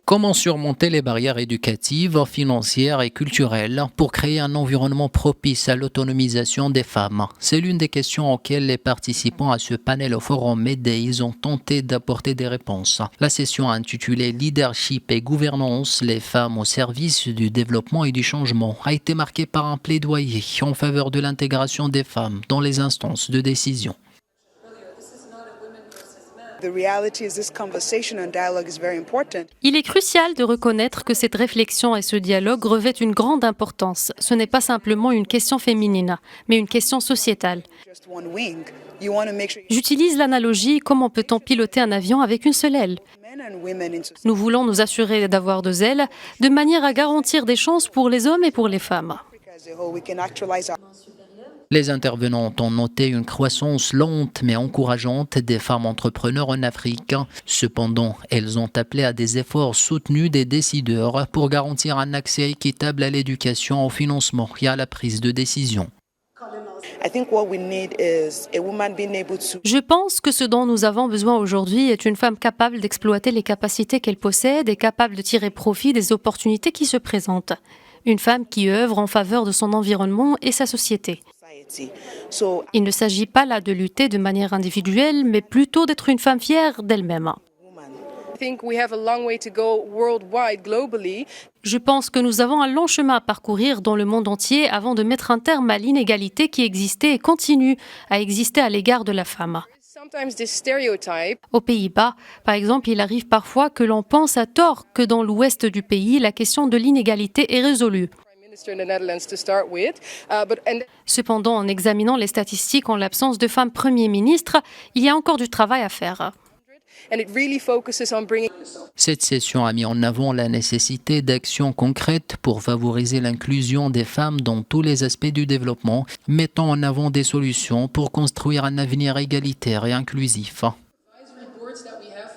Comment surmonter les barrières éducatives, financières et culturelles pour créer un environnement propice à l'autonomisation des femmes? C'est l'une des questions auxquelles les participants à ce panel au forum Meddays ont tenté d'apporter des réponses. La session intitulée Leadership et gouvernance, les femmes au service du développement et du changement a été marquée par un plaidoyer en faveur de l'intégration des femmes dans les instances de décision. Il est crucial de reconnaître que cette réflexion et ce dialogue revêtent une grande importance. Ce n'est pas simplement une question féminine, mais une question sociétale. J'utilise l'analogie: comment peut-on piloter un avion avec une seule aile? Nous voulons nous assurer d'avoir 2 ailes, de manière à garantir des chances pour les hommes et pour les femmes. Les intervenants ont noté une croissance lente mais encourageante des femmes entrepreneurs en Afrique. Cependant, elles ont appelé à des efforts soutenus des décideurs pour garantir un accès équitable à l'éducation, au financement et à la prise de décision. Je pense que ce dont nous avons besoin aujourd'hui est une femme capable d'exploiter les capacités qu'elle possède et capable de tirer profit des opportunités qui se présentent. Une femme qui œuvre en faveur de son environnement et sa société. Il ne s'agit pas là de lutter de manière individuelle, mais plutôt d'être une femme fière d'elle-même. Je pense que nous avons un long chemin à parcourir dans le monde entier avant de mettre un terme à l'inégalité qui existait et continue à exister à l'égard de la femme. Aux Pays-Bas, par exemple, il arrive parfois que l'on pense à tort que dans l'ouest du pays, la question de l'inégalité est résolue. Cependant, en examinant les statistiques en l'absence de femmes Premier ministre, il y a encore du travail à faire. Cette session a mis en avant la nécessité d'actions concrètes pour favoriser l'inclusion des femmes dans tous les aspects du développement, mettant en avant des solutions pour construire un avenir égalitaire et inclusif.